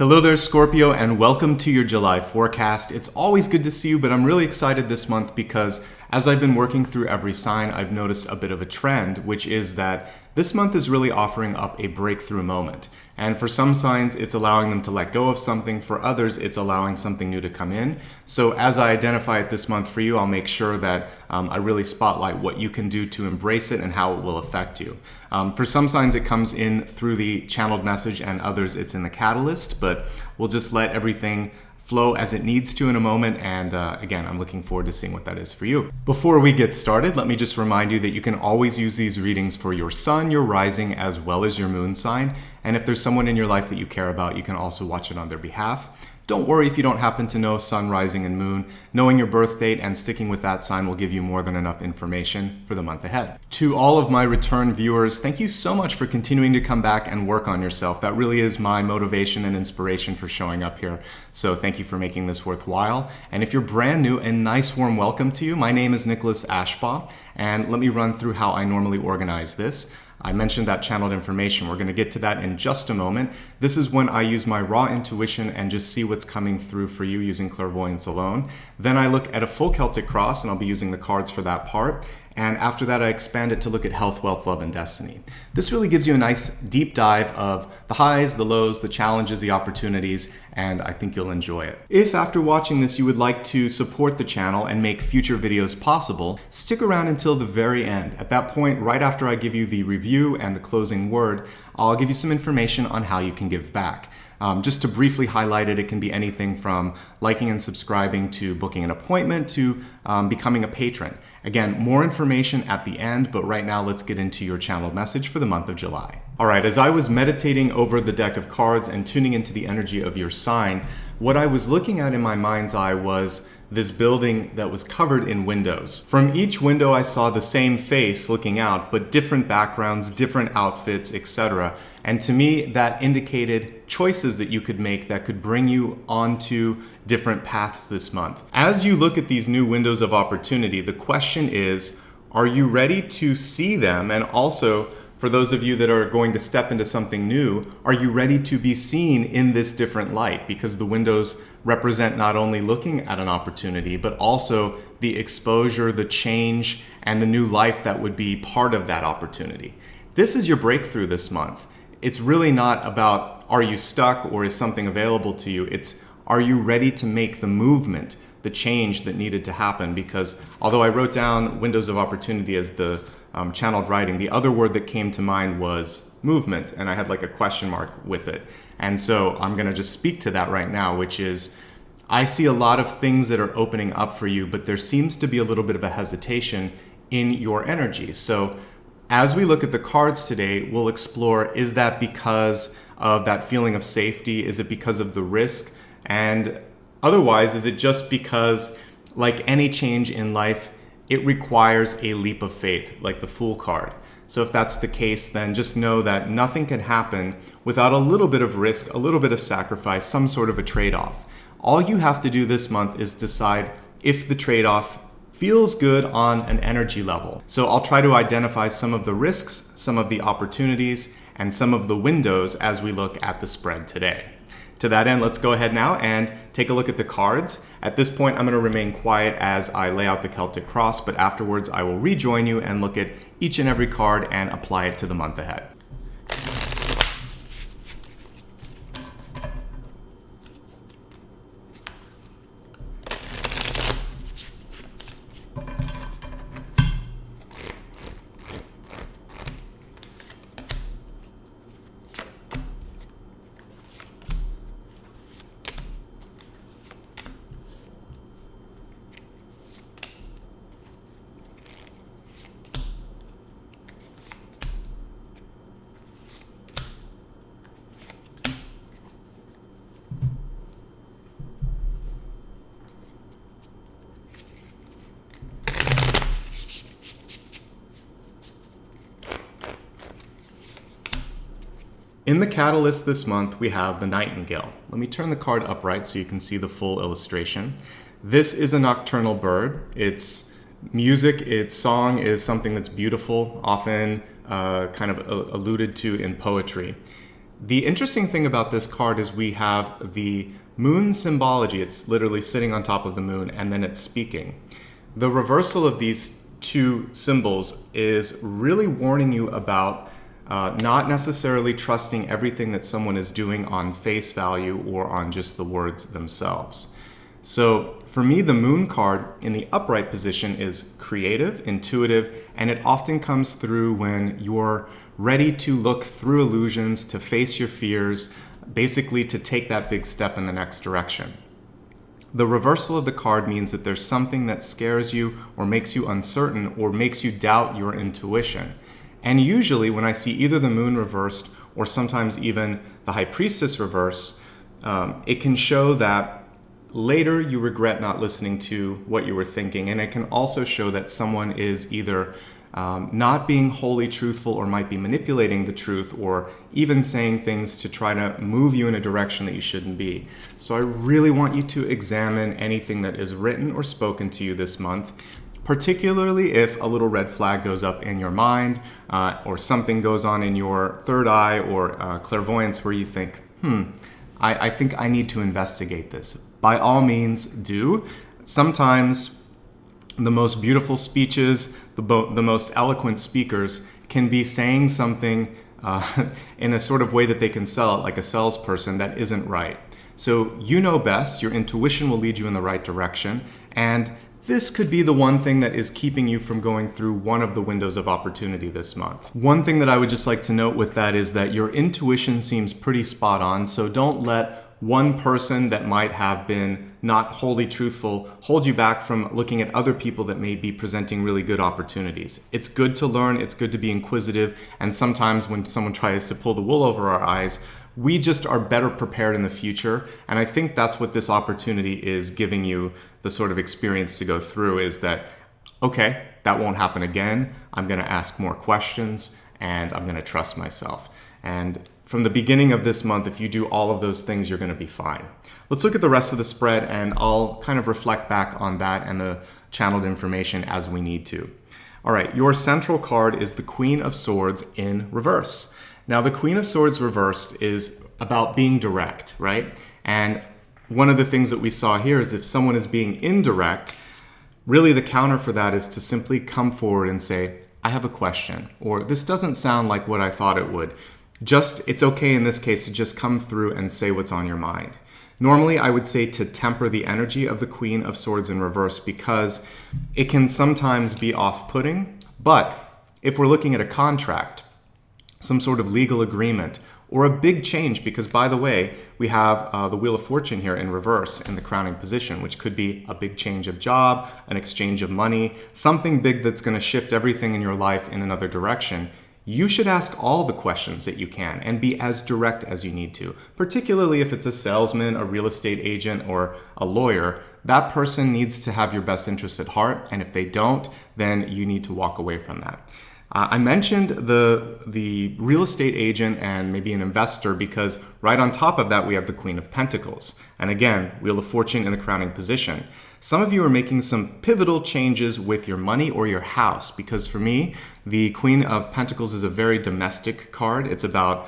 Hello there, Scorpio, and welcome to your July forecast. It's always good to see you, but I'm really excited this month because as I've been working through every sign, I've noticed a bit of a trend, which is that this month is really offering up a breakthrough moment. And for some signs, it's allowing them to let go of something. For others, it's allowing something new to come in. So as I identify it this month for you, I'll make sure that I really spotlight what you can do to embrace it and how it will affect you. For some signs, it comes in through the channeled message, and others, it's in the catalyst, but we'll just let everything flow as it needs to in a moment, and again, I'm looking forward to seeing what that is for you. Before we get started, let me just remind you that you can always use these readings for your sun, your rising, as well as your moon sign, and if there's someone in your life that you care about, you can also watch it on their behalf. Don't worry if you don't happen to know sun, rising, and moon. Knowing your birth date and sticking with that sign will give you more than enough information for the month ahead. To all of my return viewers, thank you so much for continuing to come back and work on yourself. That really is my motivation and inspiration for showing up here. So thank you for making this worthwhile. And if you're brand new, a nice warm welcome to you. My name is Ashbaugh, and let me run through how I normally organize this. I mentioned that channeled information. We're going to get to that in just a moment. This is when I use my raw intuition and just see what's coming through for you using clairvoyance alone. Then I look at a full Celtic cross, and I'll be using the cards for that part. And after that, I expand it to look at health, wealth, love, and destiny. This really gives you a nice deep dive of the highs, the lows, the challenges, the opportunities, and I think you'll enjoy it. If after watching this you would like to support the channel and make future videos possible, stick around until the very end. At that point, right after I give you the review and the closing word, I'll give you some information on how you can give back. Just to briefly highlight it, it can be anything from liking and subscribing to booking an appointment to becoming a patron. Again, more information at the end, but right now let's get into your channeled message for the month of July. All right, as I was meditating over the deck of cards and tuning into the energy of your sign, what I was looking at in my mind's eye was this building that was covered in windows. From each window, I saw the same face looking out, but different backgrounds, different outfits, etc. And to me, that indicated choices that you could make that could bring you onto different paths this month. As you look at these new windows of opportunity, the question is, are you ready to see them? And also, for those of you that are going to step into something new, are you ready to be seen in this different light? Because the windows represent not only looking at an opportunity, but also the exposure, the change, and the new life that would be part of that opportunity. This is your breakthrough this month. It's really not about, are you stuck or is something available to you? It's, are you ready to make the movement, the change that needed to happen? Because although I wrote down windows of opportunity as the channeled writing, the other word that came to mind was movement, and I had like a question mark with it. And so I'm gonna just speak to that right now, which is, I see a lot of things that are opening up for you, but there seems to be a little bit of a hesitation in your energy. So as we look at the cards today, we'll explore, is that because of that feeling of safety? Is it because of the risk? And otherwise, is it just because, like any change in life, it requires a leap of faith, like the Fool card? So if that's the case, then just know that nothing can happen without a little bit of risk, a little bit of sacrifice, some sort of a trade-off. All you have to do this month is decide if the trade-off feels good on an energy level. So I'll try to identify some of the risks, some of the opportunities, and some of the windows as we look at the spread today. To that end, let's go ahead now and take a look at the cards. At this point, I'm going to remain quiet as I lay out the Celtic cross, but afterwards I will rejoin you and look at each and every card and apply it to the month ahead. In the catalyst this month, we have the Nightingale. Let me turn the card upright so you can see the full illustration. This is a nocturnal bird. Its music, its song is something that's beautiful, often kind of alluded to in poetry. The interesting thing about this card is we have the moon symbology. It's literally sitting on top of the moon, and then it's speaking. The reversal of these two symbols is really warning you about not necessarily trusting everything that someone is doing on face value or on just the words themselves. So for me, the moon card in the upright position is creative, intuitive, and it often comes through when you're ready to look through illusions, to face your fears, basically to take that big step in the next direction. The reversal of the card means that there's something that scares you or makes you uncertain or makes you doubt your intuition. And usually when I see either the moon reversed or sometimes even the high priestess reverse, it can show that later you regret not listening to what you were thinking. And it can also show that someone is either not being wholly truthful or might be manipulating the truth or even saying things to try to move you in a direction that you shouldn't be. So I really want you to examine anything that is written or spoken to you this month, particularly if a little red flag goes up in your mind or something goes on in your third eye or clairvoyance where you think, I think I need to investigate this. By all means, do. Sometimes the most beautiful speeches, the most eloquent speakers can be saying something in a sort of way that they can sell it like a salesperson that isn't right. So you know best, your intuition will lead you in the right direction, and this could be the one thing that is keeping you from going through one of the windows of opportunity this month. One thing that I would just like to note with that is that your intuition seems pretty spot on, so don't let one person that might have been not wholly truthful hold you back from looking at other people that may be presenting really good opportunities. It's good to learn, it's good to be inquisitive, and sometimes when someone tries to pull the wool over our eyes, we just are better prepared in the future. And I think that's what this opportunity is giving you the sort of experience to go through, is that, okay, that won't happen again. I'm going to ask more questions and I'm going to trust myself. And from the beginning of this month, if you do all of those things, you're going to be fine. Let's look at the rest of the spread, and I'll kind of reflect back on that and the channeled information as we need to. All right, your central card is the Queen of Swords in reverse. Now, the Queen of Swords reversed is about being direct, right? And one of the things that we saw here is if someone is being indirect, really the counter for that is to simply come forward and say, I have a question, or this doesn't sound like what I thought it would. It's okay in this case to just come through and say what's on your mind. Normally, I would say to temper the energy of the Queen of Swords in reverse because it can sometimes be off-putting. But if we're looking at a contract, some sort of legal agreement, or a big change, because by the way, we have the Wheel of Fortune here in reverse in the crowning position, which could be a big change of job, an exchange of money, something big that's going to shift everything in your life in another direction. You should ask all the questions that you can and be as direct as you need to, particularly if it's a salesman, a real estate agent, or a lawyer. That person needs to have your best interest at heart, and if they don't, then you need to walk away from that. I mentioned the real estate agent and maybe an investor because right on top of that we have the Queen of Pentacles. And again, Wheel of Fortune in the crowning position. Some of you are making some pivotal changes with your money or your house, because for me, the Queen of Pentacles is a very domestic card. It's about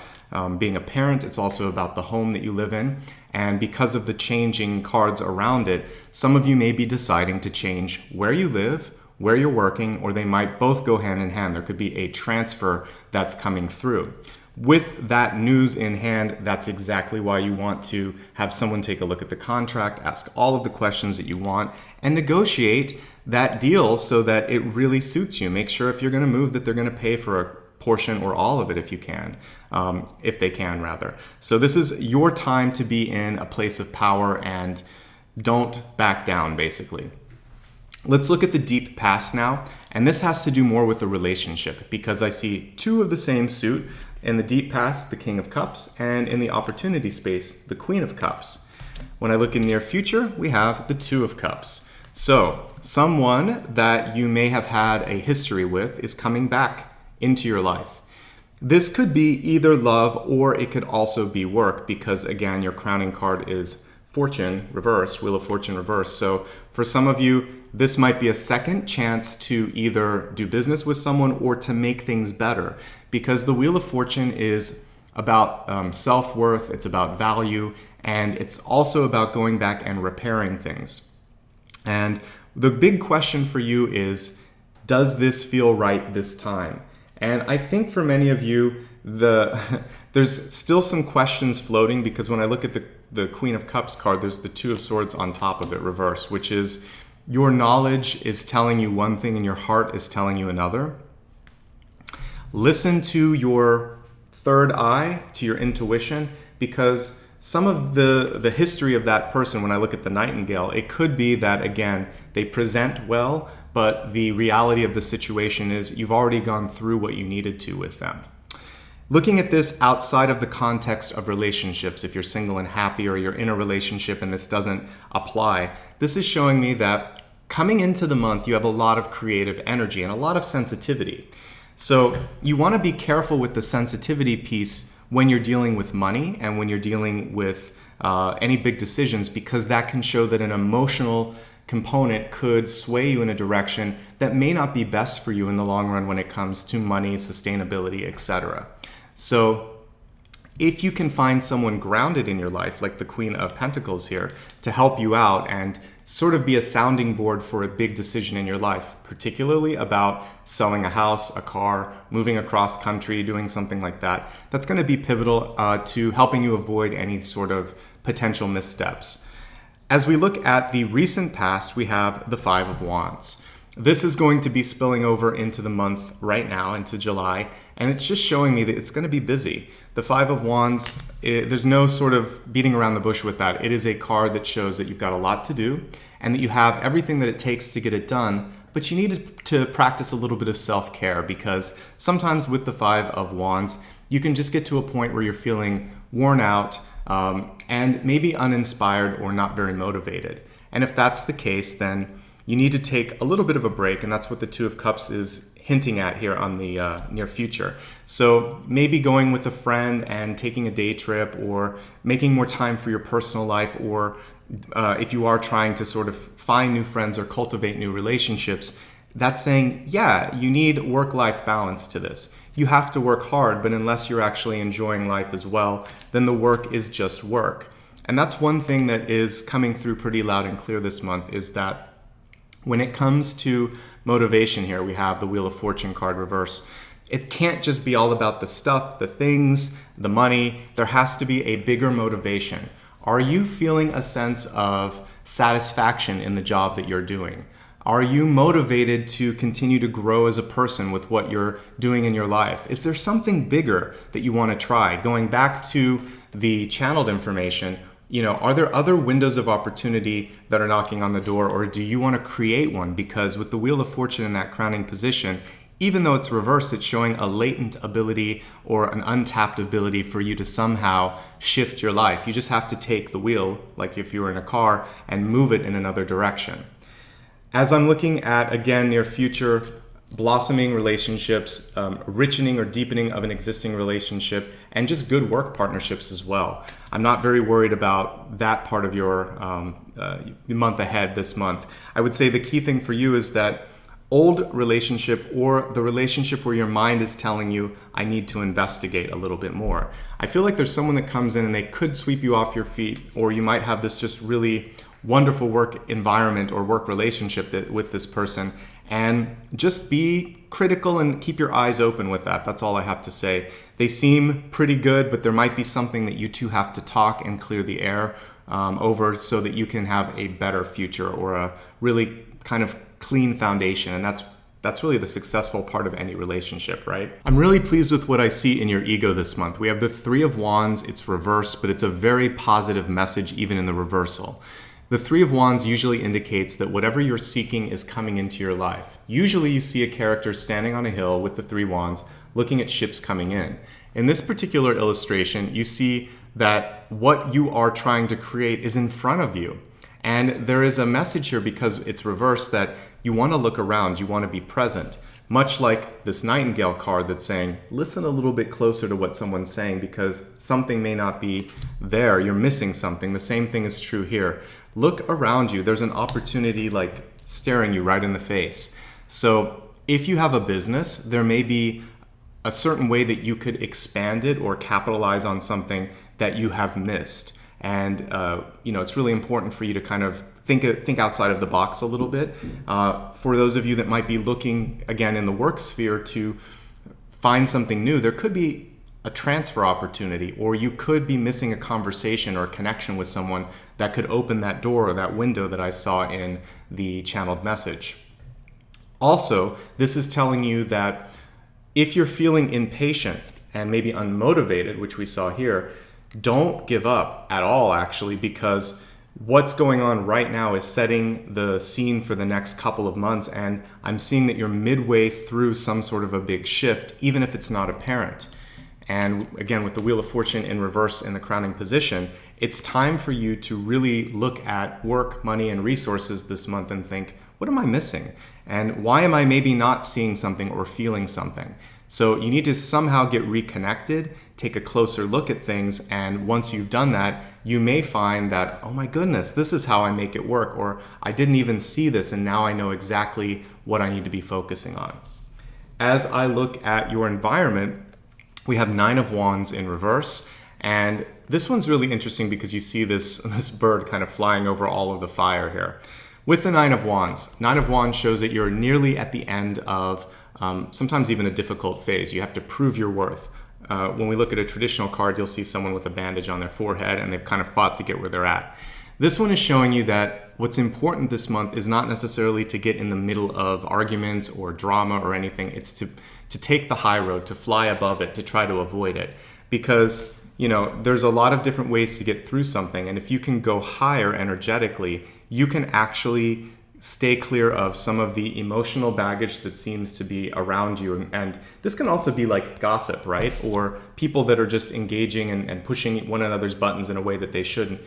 being a parent. It's also about the home that you live in. And because of the changing cards around it, some of you may be deciding to change where you live, where you're working, or they might both go hand in hand. There could be a transfer that's coming through. With that news in hand, that's exactly why you want to have someone take a look at the contract, ask all of the questions that you want, and negotiate that deal so that it really suits you. Make sure if you're going to move that they're going to pay for a portion or all of it if you can, if they can rather. So this is your time to be in a place of power and don't back down, basically. Let's look at the deep past now, and this has to do more with the relationship because I see two of the same suit. In the deep past, the King of Cups, and in the opportunity space, the Queen of Cups. When I look in near future, we have the Two of Cups. So, someone that you may have had a history with is coming back into your life. This could be either love or it could also be work because, again, your crowning card is Fortune reverse, Wheel of Fortune reverse. So, for some of you, this might be a second chance to either do business with someone or to make things better because the Wheel of Fortune is about self-worth, it's about value, and it's also about going back and repairing things. And the big question for you is, does this feel right this time? And I think for many of you, there's still some questions floating, because when I look at the Queen of Cups card, there's the Two of Swords on top of it reversed, which is your knowledge is telling you one thing and your heart is telling you another. Listen to your third eye, to your intuition, because some of the history of that person, when I look at the Nightingale, it could be that, again, they present well, but the reality of the situation is you've already gone through what you needed to with them. Looking at this outside of the context of relationships, if you're single and happy, or you're in a relationship and this doesn't apply, this is showing me that coming into the month, you have a lot of creative energy and a lot of sensitivity. So you want to be careful with the sensitivity piece when you're dealing with money and when you're dealing with any big decisions, because that can show that an emotional component could sway you in a direction that may not be best for you in the long run when it comes to money, sustainability, etc. So if you can find someone grounded in your life, like the Queen of Pentacles here, to help you out and sort of be a sounding board for a big decision in your life, particularly about selling a house, a car, moving across country, doing something like that, that's going to be pivotal to helping you avoid any sort of potential missteps. As we look at the recent past, we have the Five of Wands. This is going to be spilling over into the month right now, into July, and it's just showing me that it's going to be busy. The Five of Wands, there's no sort of beating around the bush with that. It is a card that shows that you've got a lot to do and that you have everything that it takes to get it done, but you need to practice a little bit of self-care, because sometimes with the Five of Wands, you can just get to a point where you're feeling worn out and maybe uninspired or not very motivated. And if that's the case, then you need to take a little bit of a break, and that's what the Two of Cups is hinting at here on the near future. So maybe going with a friend and taking a day trip, or making more time for your personal life, or if you are trying to sort of find new friends or cultivate new relationships, that's saying, yeah, you need work-life balance to this. You have to work hard, but unless you're actually enjoying life as well, then the work is just work. And that's one thing that is coming through pretty loud and clear this month, is that when it comes to motivation here, we have the Wheel of Fortune card reverse. It can't just be all about the stuff, the things, the money. There has to be a bigger motivation. Are you feeling a sense of satisfaction in the job that you're doing? Are you motivated to continue to grow as a person with what you're doing in your life? Is there something bigger that you want to try? Going back to the channeled information, are there other windows of opportunity that are knocking on the door, or do you want to create one? Because with the Wheel of Fortune in that crowning position, even though it's reversed, it's showing a latent ability or an untapped ability for you to somehow shift your life. You just have to take the wheel, like if you were in a car, and move it in another direction. As I'm looking at, again, near future, blossoming relationships, richening or deepening of an existing relationship, and just good work partnerships as well. I'm not very worried about that part of your month ahead this month. I would say the key thing for you is that old relationship, or the relationship where your mind is telling you, I need to investigate a little bit more. I feel like there's someone that comes in and they could sweep you off your feet, or you might have this just really wonderful work environment or work relationship with this person, and just be critical and keep your eyes open with that. That's all I have to say. They seem pretty good, but there might be something that you two have to talk and clear the air over, so that you can have a better future, or a really kind of clean foundation. And that's really the successful part of any relationship, right? I'm really pleased with what I see in your ego this month. We have the Three of Wands. It's reversed, but it's a very positive message even in the reversal. The Three of Wands usually indicates that whatever you're seeking is coming into your life. Usually you see a character standing on a hill with the Three Wands looking at ships coming in. In this particular illustration, you see that what you are trying to create is in front of you. And there is a message here, because it's reversed, that you want to look around, you want to be present. Much like this Nightingale card that's saying, listen a little bit closer to what someone's saying, because something may not be there. You're missing something. The same thing is true here. Look around you. There's an opportunity like staring you right in the face. So if you have a business, there may be a certain way that you could expand it or capitalize on something that you have missed. And it's really important for you to kind of think outside of the box a little bit. For those of you that might be looking again in the work sphere to find something new, there could be a transfer opportunity, or you could be missing a conversation or a connection with someone that could open that door or that window that I saw in the channeled message. Also, this is telling you that if you're feeling impatient and maybe unmotivated, which we saw here, don't give up at all, actually, because what's going on right now is setting the scene for the next couple of months, and I'm seeing that you're midway through some sort of a big shift, even if it's not apparent. And again, with the Wheel of Fortune in reverse in the crowning position, it's time for you to really look at work, money, and resources this month and think, what am I missing? And why am I maybe not seeing something or feeling something? So you need to somehow get reconnected, take a closer look at things, and once you've done that, you may find that, oh my goodness, this is how I make it work, or I didn't even see this and now I know exactly what I need to be focusing on. As I look at your environment, we have 9 of Wands in reverse, and this one's really interesting because you see this bird kind of flying over all of the fire here. With the 9 of Wands shows that you're nearly at the end of sometimes even a difficult phase. You have to prove your worth. When we look at a traditional card, you'll see someone with a bandage on their forehead and they've kind of fought to get where they're at. This one is showing you that what's important this month is not necessarily to get in the middle of arguments or drama or anything. It's to take the high road, to fly above it, to try to avoid it. Because, there's a lot of different ways to get through something. And if you can go higher energetically, you can actually stay clear of some of the emotional baggage that seems to be around you. And this can also be like gossip, right? Or people that are just engaging and pushing one another's buttons in a way that they shouldn't.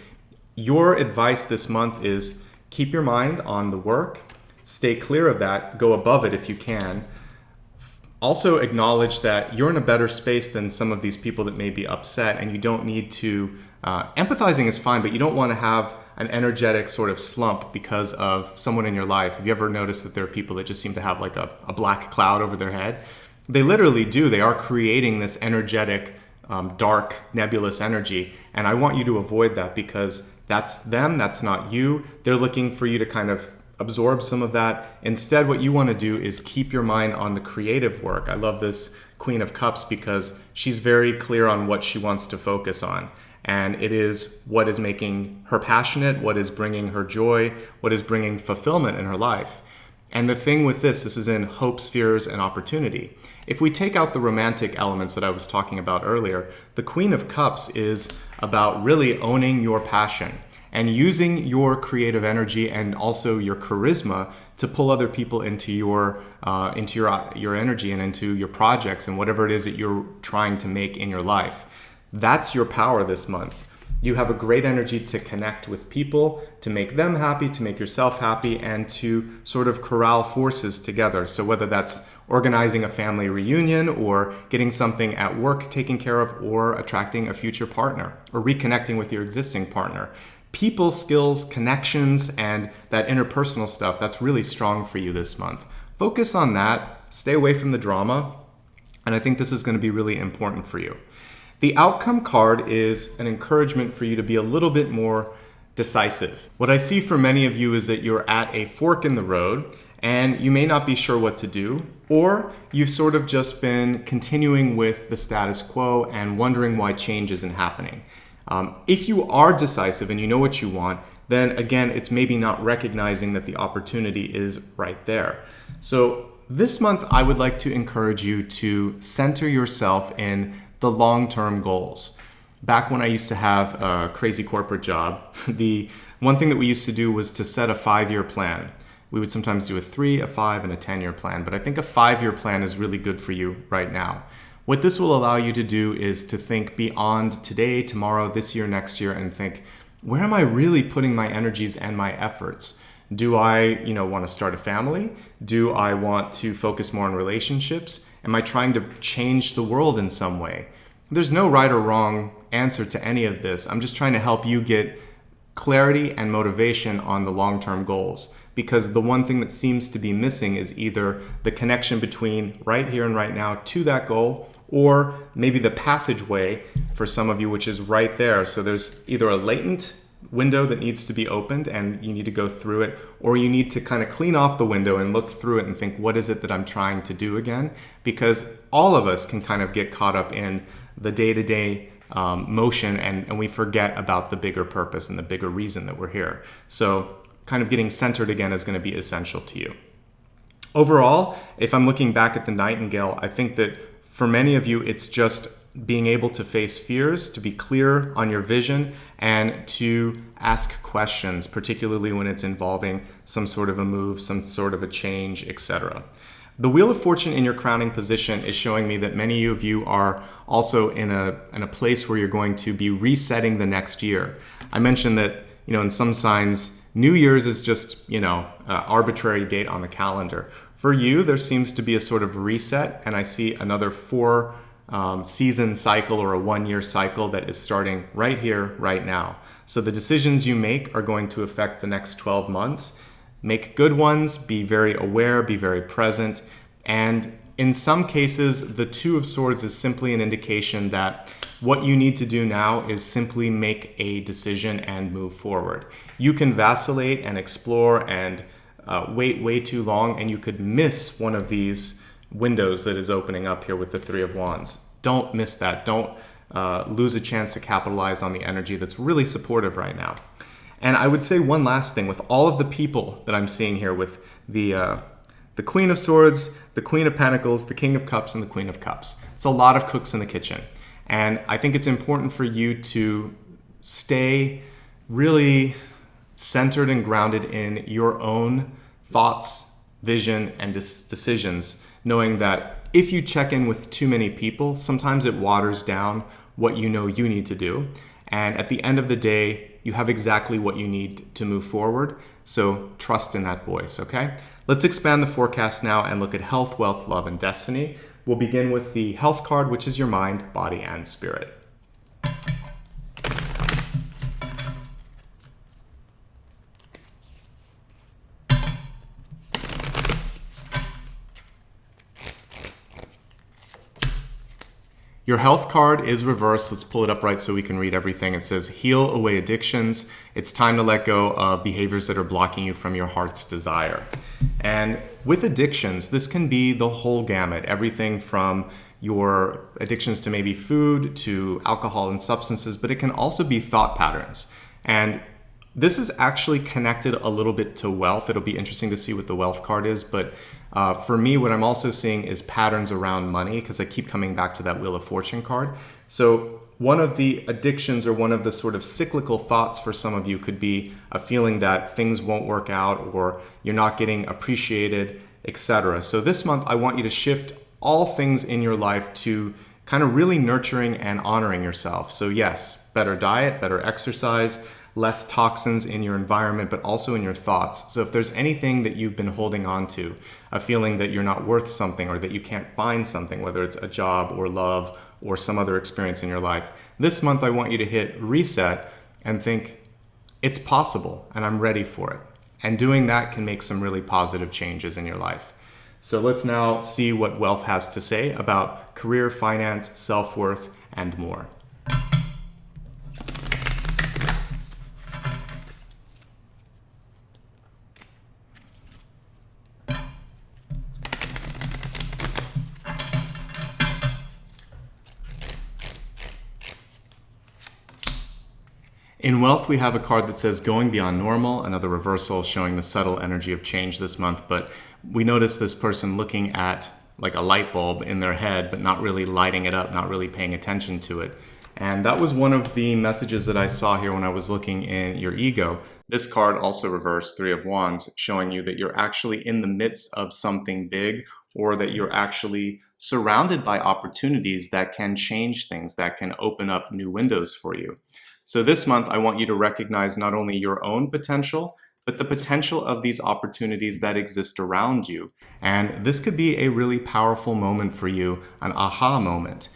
Your advice this month is keep your mind on the work, stay clear of that, go above it if you can. Also acknowledge that you're in a better space than some of these people that may be upset, and you don't need to, empathizing is fine, but you don't want to have an energetic sort of slump because of someone in your life. Have you ever noticed that there are people that just seem to have like a black cloud over their head? They literally do. They are creating this energetic, dark, nebulous energy. And I want you to avoid that because that's them, that's not you. They're looking for you to kind of absorb some of that. Instead, what you want to do is keep your mind on the creative work. I love this Queen of Cups because she's very clear on what she wants to focus on. And it is what is making her passionate, what is bringing her joy, what is bringing fulfillment in her life. And the thing with this is in hopes, fears, and opportunity. If we take out the romantic elements that I was talking about earlier, the Queen of Cups is about really owning your passion and using your creative energy and also your charisma to pull other people into your energy and into your projects and whatever it is that you're trying to make in your life. That's your power this month. You have a great energy to connect with people, to make them happy, to make yourself happy, and to sort of corral forces together. So whether that's organizing a family reunion or getting something at work taken care of or attracting a future partner or reconnecting with your existing partner. People skills, connections, and that interpersonal stuff, that's really strong for you this month. Focus on that, stay away from the drama, and I think this is going to be really important for you. The outcome card is an encouragement for you to be a little bit more decisive. What I see for many of you is that you're at a fork in the road and you may not be sure what to do, or you've sort of just been continuing with the status quo and wondering why change isn't happening. If you are decisive and you know what you want, then again, it's maybe not recognizing that the opportunity is right there. So this month, I would like to encourage you to center yourself in the long-term goals. Back when I used to have a crazy corporate job, the one thing that we used to do was to set a 5-year plan. We would sometimes do a 3, a 5, and a 10-year plan, but I think a 5-year plan is really good for you right now. What this will allow you to do is to think beyond today, tomorrow, this year, next year, and think, where am I really putting my energies and my efforts? Do I, want to start a family? Do I want to focus more on relationships? Am I trying to change the world in some way? There's no right or wrong answer to any of this. I'm just trying to help you get clarity and motivation on the long-term goals. Because the one thing that seems to be missing is either the connection between right here and right now to that goal, or maybe the passageway for some of you, which is right there. So there's either a latent window that needs to be opened and you need to go through it, or you need to kind of clean off the window and look through it and think, what is it that I'm trying to do again? Because all of us can kind of get caught up in the day-to-day motion, and we forget about the bigger purpose and the bigger reason that we're here. So kind of getting centered again is going to be essential to you. Overall, if I'm looking back at the Nightingale, I think that for many of you, it's just being able to face fears, to be clear on your vision, and to ask questions, particularly when it's involving some sort of a move, some sort of a change, etc. The Wheel of Fortune in your crowning position is showing me that many of you are also in a place where you're going to be resetting the next year. I mentioned that, in some signs, New Year's is just, arbitrary date on the calendar. For you, there seems to be a sort of reset, and I see another 4 season cycle or a 1-year cycle that is starting right here, right now. So the decisions you make are going to affect the next 12 months. Make good ones, be very aware, be very present. And in some cases, the Two of Swords is simply an indication that what you need to do now is simply make a decision and move forward. You can vacillate and explore and wait way too long, and you could miss one of these windows that is opening up here with the Three of Wands. Don't miss that. Don't lose a chance to capitalize on the energy that's really supportive right now. And I would say one last thing, with all of the people that I'm seeing here, with the Queen of Swords, the Queen of Pentacles, the King of Cups, and the Queen of Cups. It's a lot of cooks in the kitchen. And I think it's important for you to stay really centered and grounded in your own thoughts, vision, and decisions, knowing that if you check in with too many people, sometimes it waters down what you know you need to do. And at the end of the day, you have exactly what you need to move forward. So trust in that voice, okay? Let's expand the forecast now and look at health, wealth, love, and destiny. We'll begin with the health card, which is your mind, body, and spirit. Your health card is reversed. Let's pull it up right so we can read everything. It says, heal away addictions. It's time to let go of behaviors that are blocking you from your heart's desire. And with addictions, this can be the whole gamut. Everything from your addictions to maybe food, to alcohol and substances, but it can also be thought patterns. And this is actually connected a little bit to wealth. It'll be interesting to see what the wealth card is, but for me, what I'm also seeing is patterns around money, because I keep coming back to that Wheel of Fortune card. So one of the addictions, or one of the sort of cyclical thoughts for some of you, could be a feeling that things won't work out, or you're not getting appreciated, etc. So this month, I want you to shift all things in your life to kind of really nurturing and honoring yourself. So yes, better diet, better exercise, less toxins in your environment, but also in your thoughts. So if there's anything that you've been holding on to, a feeling that you're not worth something, or that you can't find something, whether it's a job or love or some other experience in your life, this month I want you to hit reset and think, it's possible and I'm ready for it. And doing that can make some really positive changes in your life. So let's now see what wealth has to say about career, finance, self-worth, and more. In wealth, we have a card that says going beyond normal, another reversal showing the subtle energy of change this month. But we notice this person looking at like a light bulb in their head, but not really lighting it up, not really paying attention to it. And that was one of the messages that I saw here when I was looking in your ego. This card also reversed, Three of Wands, showing you that you're actually in the midst of something big, or that you're actually surrounded by opportunities that can change things, that can open up new windows for you. So this month, I want you to recognize not only your own potential, but the potential of these opportunities that exist around you. And this could be a really powerful moment for you, an aha moment.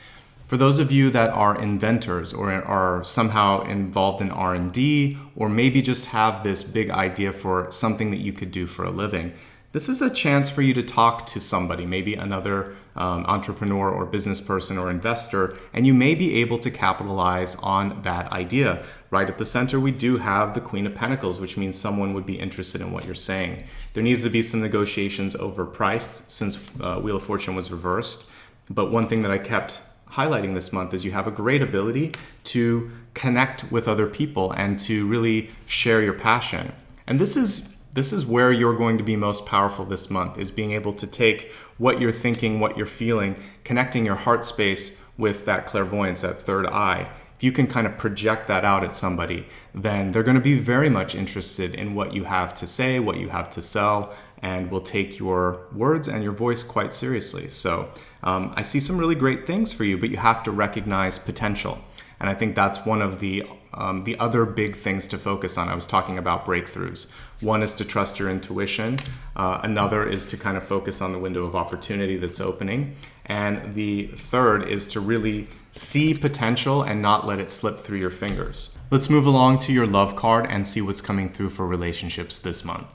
For those of you that are inventors or are somehow involved in R&D, or maybe just have this big idea for something that you could do for a living, this is a chance for you to talk to somebody, maybe another entrepreneur or business person or investor, and you may be able to capitalize on that idea. Right at the center, we do have the Queen of Pentacles, which means someone would be interested in what you're saying. There needs to be some negotiations over price since Wheel of Fortune was reversed. But one thing that I kept highlighting this month is you have a great ability to connect with other people and to really share your passion. And this is where you're going to be most powerful this month, is being able to take what you're thinking, what you're feeling, connecting your heart space with that clairvoyance, that third eye. If you can kind of project that out at somebody, then they're going to be very much interested in what you have to say, what you have to sell, and will take your words and your voice quite seriously. So I see some really great things for you, but you have to recognize potential. And I think that's one of the other big things to focus on. I was talking about breakthroughs. One is to trust your intuition. Another is to kind of focus on the window of opportunity that's opening. And the third is to really see potential and not let it slip through your fingers. Let's move along to your love card and see what's coming through for relationships this month.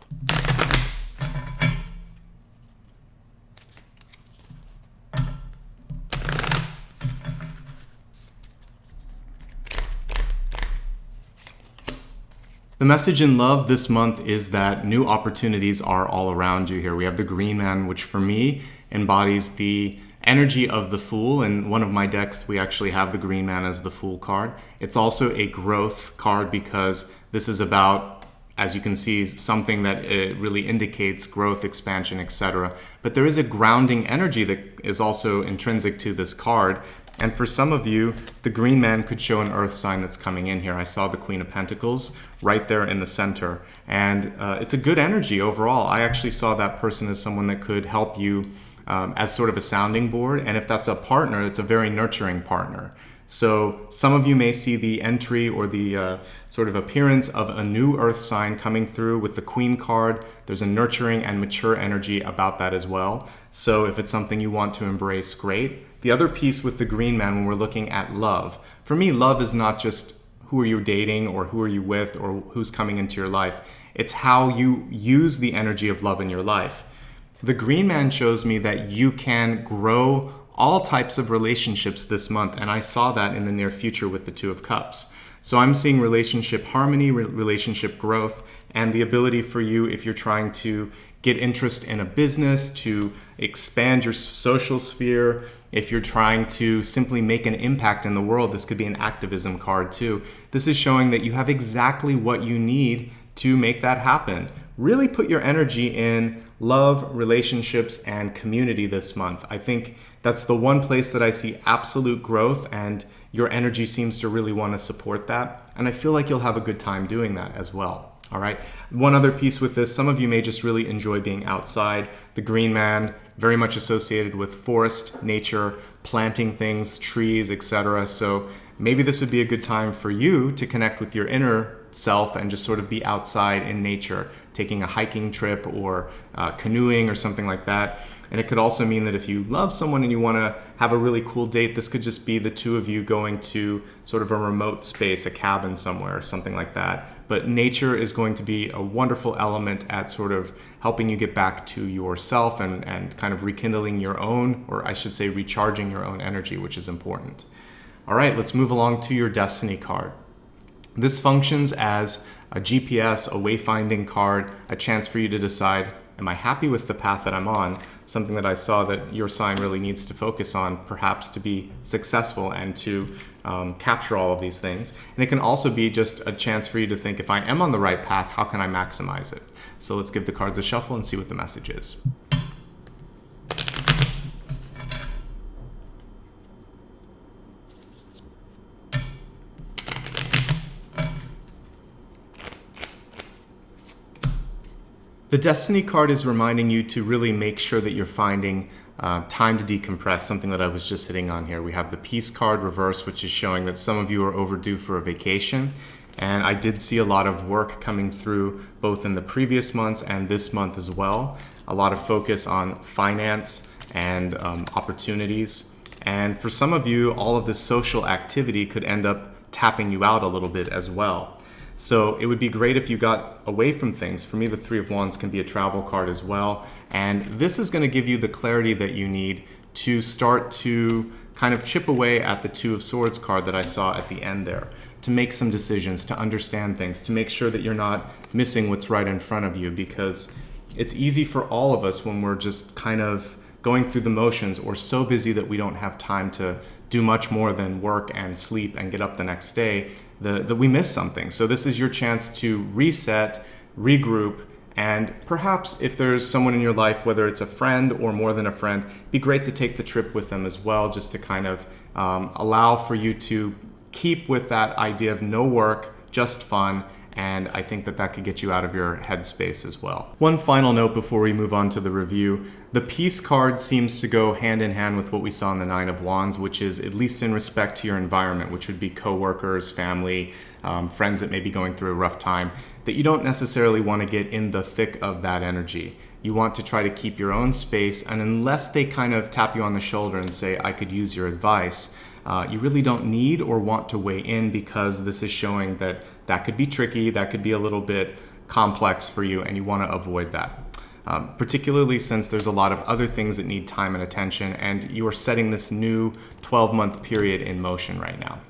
The message in love this month is that new opportunities are all around you here. We have the Green Man, which for me embodies the energy of the Fool. In one of my decks, we actually have the Green Man as the Fool card. It's also a growth card because this is about, as you can see, something that it really indicates growth, expansion, etc. But there is a grounding energy that is also intrinsic to this card. And for some of you, the Green Man could show an earth sign that's coming in here. I saw the Queen of Pentacles right there in the center. And it's a good energy overall. I actually saw that person as someone that could help you as sort of a sounding board. And if that's a partner, it's a very nurturing partner. So some of you may see the entry or the sort of appearance of a new earth sign coming through with the Queen card. There's a nurturing and mature energy about that as well. So if it's something you want to embrace, great. The other piece with the Green Man, when we're looking at love, for me, love is not just who are you dating or who are you with or who's coming into your life. It's how you use the energy of love in your life. The Green Man shows me that you can grow all types of relationships this month, and I saw that in the near future with the Two of Cups. So I'm seeing relationship harmony, relationship growth, and the ability for you, if you're trying to get interest in a business, to expand your social sphere, if you're trying to simply make an impact in the world, this could be an activism card too. This is showing that you have exactly what you need to make that happen. Really put your energy in love, relationships, and community this month. I think that's the one place that I see absolute growth, and your energy seems to really want to support that. And I feel like you'll have a good time doing that as well. All right. One other piece with this, some of you may just really enjoy being outside. The Green Man, very much associated with forest, nature, planting things, trees, etc. So maybe this would be a good time for you to connect with your inner self and just sort of be outside in nature, taking a hiking trip or canoeing or something like that. And it could also mean that if you love someone and you want to have a really cool date, this could just be the two of you going to sort of a remote space, a cabin somewhere or something like that. But nature is going to be a wonderful element at sort of helping you get back to yourself and kind of rekindling your own, or I should say recharging your own energy, which is important. All right, let's move along to your Destiny card. This functions as a GPS, a wayfinding card, a chance for you to decide, am I happy with the path that I'm on? Something that I saw that your sign really needs to focus on, perhaps to be successful and to capture all of these things. And it can also be just a chance for you to think, if I am on the right path, how can I maximize it? So let's give the cards a shuffle and see what the message is. The Destiny card is reminding you to really make sure that you're finding time to decompress, something that I was just hitting on here. We have the Peace card reverse, which is showing that some of you are overdue for a vacation. And I did see a lot of work coming through both in the previous months and this month as well. A lot of focus on finance and opportunities. And for some of you, all of this social activity could end up tapping you out a little bit as well. So it would be great if you got away from things. For me, the Three of Wands can be a travel card as well. And this is going to give you the clarity that you need to start to kind of chip away at the Two of Swords card that I saw at the end there, to make some decisions, to understand things, to make sure that you're not missing what's right in front of you, because it's easy for all of us when we're just kind of going through the motions or so busy that we don't have time to do much more than work and sleep and get up the next day, that we miss something. So this is your chance to reset, regroup, and perhaps if there's someone in your life, whether it's a friend or more than a friend, be great to take the trip with them as well, just to kind of allow for you to keep with that idea of no work, just fun. And I think that could get you out of your headspace as well. One final note before we move on to the review. The Peace card seems to go hand in hand with what we saw in the Nine of Wands, which is at least in respect to your environment, which would be coworkers, family, friends that may be going through a rough time, that you don't necessarily want to get in the thick of that energy. You want to try to keep your own space, and unless they kind of tap you on the shoulder and say, I could use your advice, you really don't need or want to weigh in, because this is showing that could be tricky, that could be a little bit complex for you, and you want to avoid that. Particularly since there's a lot of other things that need time and attention, and you are setting this new 12-month period in motion right now.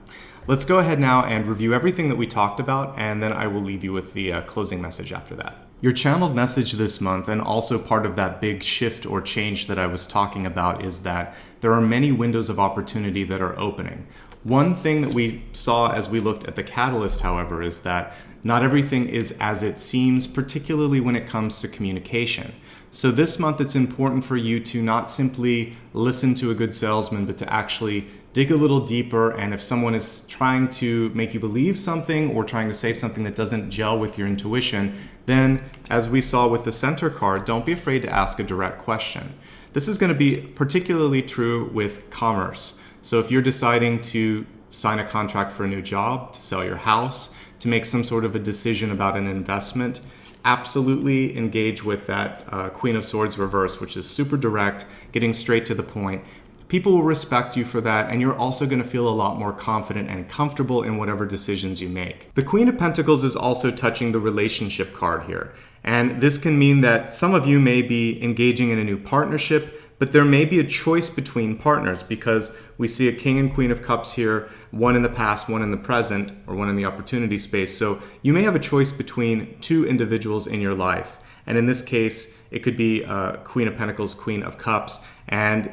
Let's go ahead now and review everything that we talked about, and then I will leave you with the closing message after that. Your channeled message this month, and also part of that big shift or change that I was talking about, is that there are many windows of opportunity that are opening. One thing that we saw as we looked at the catalyst, however, is that not everything is as it seems, particularly when it comes to communication. So this month, it's important for you to not simply listen to a good salesman, but to actually dig a little deeper. And if someone is trying to make you believe something or trying to say something that doesn't gel with your intuition, then as we saw with the Center card, don't be afraid to ask a direct question. This is going to be particularly true with commerce. So if you're deciding to sign a contract for a new job, to sell your house, to make some sort of a decision about an investment, absolutely engage with that Queen of Swords reverse, which is super direct, getting straight to the point. People will respect you for that, and you're also going to feel a lot more confident and comfortable in whatever decisions you make. The Queen of Pentacles is also touching the relationship card here. And this can mean that some of you may be engaging in a new partnership, but there may be a choice between partners, because we see a King and Queen of Cups here, one in the past, one in the present, or one in the opportunity space. So you may have a choice between two individuals in your life. And in this case, it could be Queen of Pentacles, Queen of Cups. And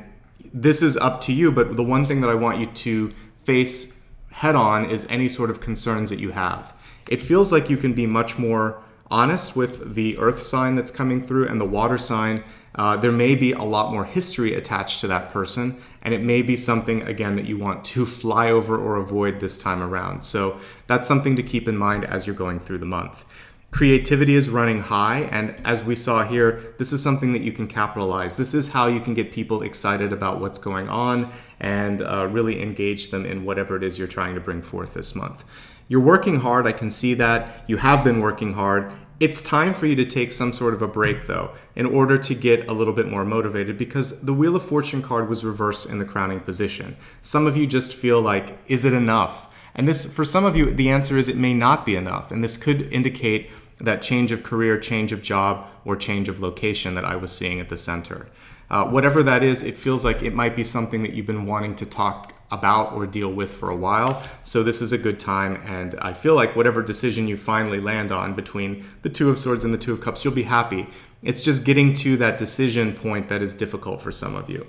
this is up to you, but the one thing that I want you to face head on is any sort of concerns that you have. It feels like you can be much more honest with the earth sign that's coming through and the water sign. There may be a lot more history attached to that person, and it may be something, again, that you want to fly over or avoid this time around. So that's something to keep in mind as you're going through the month. Creativity is running high, and as we saw here, this is something that you can capitalize. This is how you can get people excited about what's going on and really engage them in whatever it is you're trying to bring forth this month. You're working hard, I can see that. You have been working hard. It's time for you to take some sort of a break, though, in order to get a little bit more motivated, because the Wheel of Fortune card was reversed in the crowning position. Some of you just feel like, is it enough? And this, for some of you, the answer is it may not be enough. And this could indicate that change of career, change of job, or change of location that I was seeing at the Center. Whatever that is, it feels like it might be something that you've been wanting to talk about or deal with for a while. So this is a good time, and I feel like whatever decision you finally land on between the Two of Swords and the Two of Cups, you'll be happy. It's just getting to that decision point that is difficult for some of you.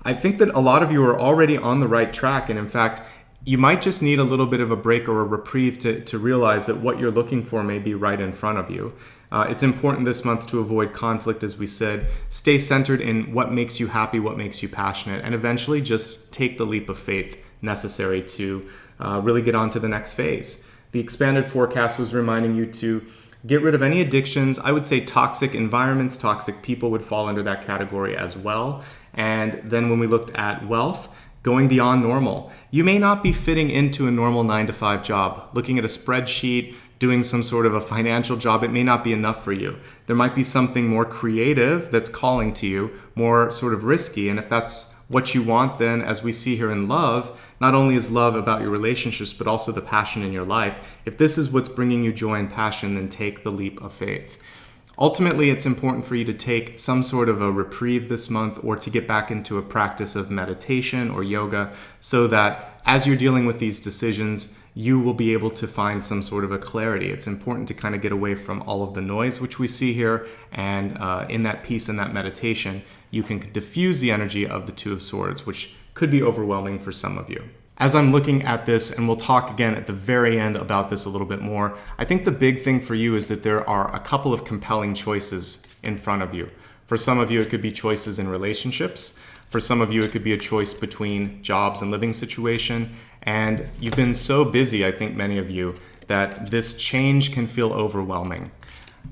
I think that a lot of you are already on the right track, and in fact, you might just need a little bit of a break or a reprieve to realize that what you're looking for may be right in front of you. It's important this month to avoid conflict, as we said. Stay centered in what makes you happy, what makes you passionate, and eventually just take the leap of faith necessary to really get on to the next phase. The expanded forecast was reminding you to get rid of any addictions. I would say toxic environments, toxic people would fall under that category as well. And then when we looked at wealth, going beyond normal. You may not be fitting into a normal 9-to-5 job. Looking at a spreadsheet, doing some sort of a financial job, it may not be enough for you. There might be something more creative that's calling to you, more sort of risky. And if that's what you want then, as we see here in love, not only is love about your relationships, but also the passion in your life. If this is what's bringing you joy and passion, then take the leap of faith. Ultimately, it's important for you to take some sort of a reprieve this month or to get back into a practice of meditation or yoga so that as you're dealing with these decisions, you will be able to find some sort of a clarity. It's important to kind of get away from all of the noise, which we see here, and in that peace and that meditation, you can diffuse the energy of the Two of Swords, which could be overwhelming for some of you. As I'm looking at this, and we'll talk again at the very end about this a little bit more, I think the big thing for you is that there are a couple of compelling choices in front of you. For some of you, it could be choices in relationships. For some of you, it could be a choice between jobs and living situation. And you've been so busy, I think many of you, that this change can feel overwhelming.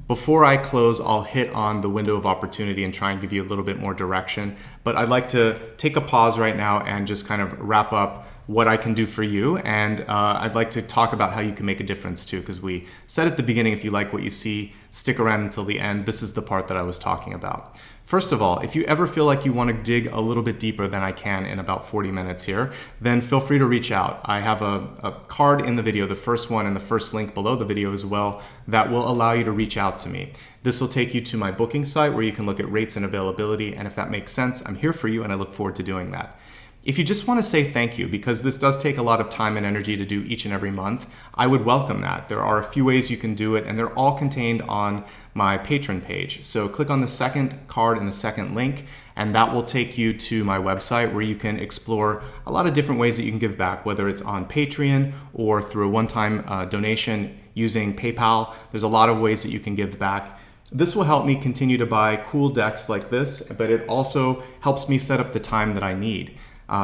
Before I close, I'll hit on the window of opportunity and try and give you a little bit more direction. But I'd like to take a pause right now and just kind of wrap up what I can do for you. And I'd like to talk about how you can make a difference too, because we said at the beginning, if you like what you see, stick around until the end. This is the part that I was talking about. First of all, if you ever feel like you want to dig a little bit deeper than I can in about 40 minutes here, then feel free to reach out. I have a card in the video, the first one and the first link below the video as well, that will allow you to reach out to me. This will take you to my booking site where you can look at rates and availability. And if that makes sense, I'm here for you and I look forward to doing that. If you just want to say thank you, because this does take a lot of time and energy to do each and every month, I would welcome that. There are a few ways you can do it, and they're all contained on my Patreon page. So click on the second card and the second link, and that will take you to my website where you can explore a lot of different ways that you can give back, whether it's on Patreon or through a one-time donation using PayPal. There's a lot of ways that you can give back. This will help me continue to buy cool decks like this, but it also helps me set up the time that I need.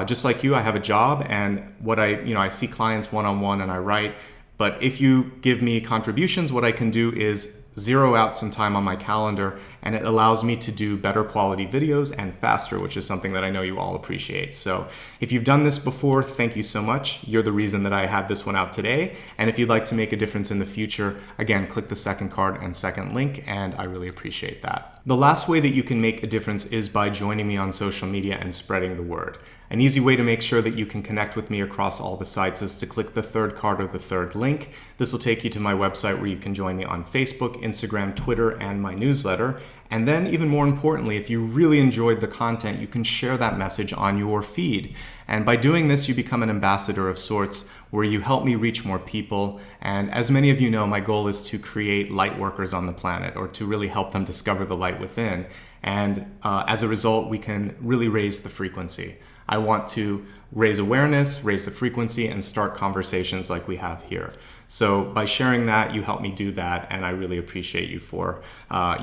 Just like you, I have a job, and I see clients one-on-one and I write. But if you give me contributions, what I can do is zero out some time on my calendar, and it allows me to do better quality videos and faster, which is something that I know you all appreciate. So if you've done this before, thank you so much. You're the reason that I had this one out today. And if you'd like to make a difference in the future, again, click the second card and second link, and I really appreciate that. The last way that you can make a difference is by joining me on social media and spreading the word. An easy way to make sure that you can connect with me across all the sites is to click the third card or the third link. This will take you to my website where you can join me on Facebook, Instagram, Twitter, and my newsletter. And then even more importantly, if you really enjoyed the content, you can share that message on your feed. And by doing this, you become an ambassador of sorts where you help me reach more people. And as many of you know, my goal is to create light workers on the planet, or to really help them discover the light within. And as a result, we can really raise the frequency. I want to raise awareness, raise the frequency, and start conversations like we have here. So by sharing that, you help me do that, and I really appreciate you for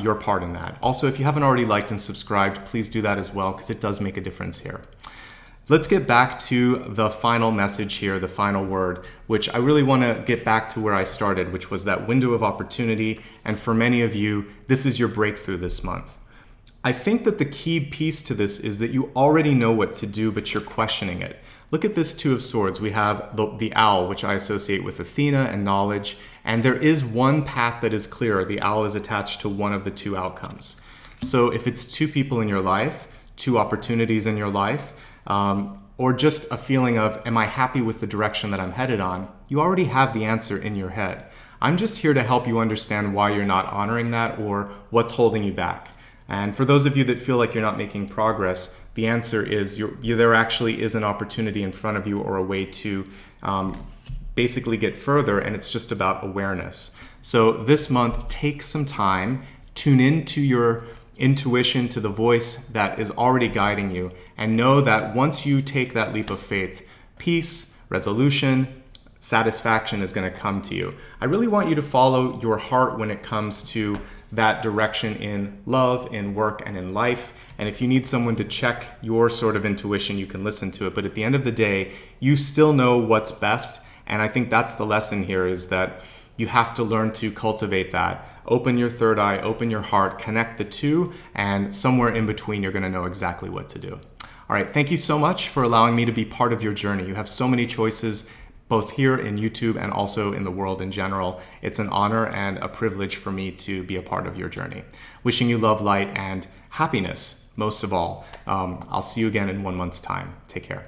your part in that. Also, if you haven't already liked and subscribed, please do that as well, because it does make a difference here. Let's get back to the final message here, the final word, which I really want to get back to where I started, which was that window of opportunity. And for many of you, this is your breakthrough this month. I think that the key piece to this is that you already know what to do, but you're questioning it. Look at this Two of Swords. We have the owl, which I associate with Athena and knowledge. And there is one path that is clear. The owl is attached to one of the two outcomes. So if it's two people in your life, two opportunities in your life, or just a feeling of, am I happy with the direction that I'm headed on? You already have the answer in your head. I'm just here to help you understand why you're not honoring that or what's holding you back. And for those of you that feel like you're not making progress, the answer is there actually is an opportunity in front of you, or a way to basically get further, and it's just about awareness. So this month, take some time, tune into your intuition, to the voice that is already guiding you, and know that once you take that leap of faith, peace, resolution, satisfaction is going to come to you. I really want you to follow your heart when it comes to that direction in love, in work, and in life. And if you need someone to check your sort of intuition, you can listen to it. But at the end of the day, you still know what's best. And I think that's the lesson here, is that you have to learn to cultivate that. Open your third eye, open your heart, connect the two, and somewhere in between, you're going to know exactly what to do. All right, thank you so much for allowing me to be part of your journey. You have so many choices, both here in YouTube and also in the world in general. It's an honor and a privilege for me to be a part of your journey. Wishing you love, light, and happiness. most of all. I'll see you again in 1 month's time. Take care.